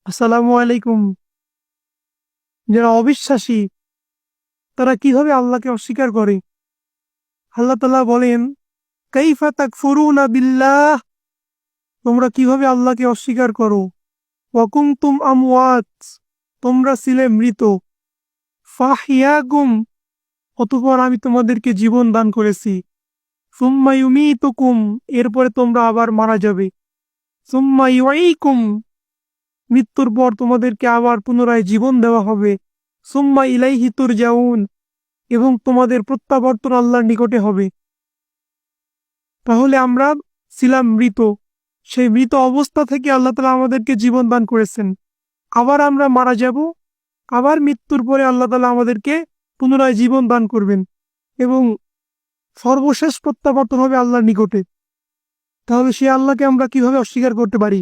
আসসালামু আলাইকুম। যারা অবিশ্বাসী তারা কিভাবে আল্লাহকে অস্বীকার করে? আল্লাহ তাআলা বলেন, কাইফা তাকফুরুনা বিল্লাহ, তোমরা কিভাবে আল্লাহকে অস্বীকার করো? ওয়া কুনতুম আমওয়াত, তোমরা ছিলে মৃত। ফাহইয়াকুম, অতঃপর আমি তোমাদেরকে জীবন দান করেছি। সুম্মা ইউমীতুকুম, এরপরে তোমরা আবার মারা যাবে। সুম্মা ইউঈকুম, মৃত্যুর পর তোমাদেরকে আবার পুনরায় জীবন দেওয়া হবে। সুম্মা ইলাইহি তুরজাউন, এবং তোমাদের প্রত্যাবর্তন আল্লাহর নিকটে হবে। তাহলে আমরা ছিলাম মৃত, সেই মৃত অবস্থা থেকে আল্লাহ তাআলা আমাদেরকে জীবন দান করেছেন। আবার আমরা মারা যাব, আবার মৃত্যুর পরে আল্লাহ তাআলা আমাদেরকে পুনরায় জীবন দান করবেন এবং সর্বশেষ প্রত্যাবর্তন হবে আল্লাহর নিকটে। তাহলে সে আল্লাহকে আমরা কিভাবে অস্বীকার করতে পারি?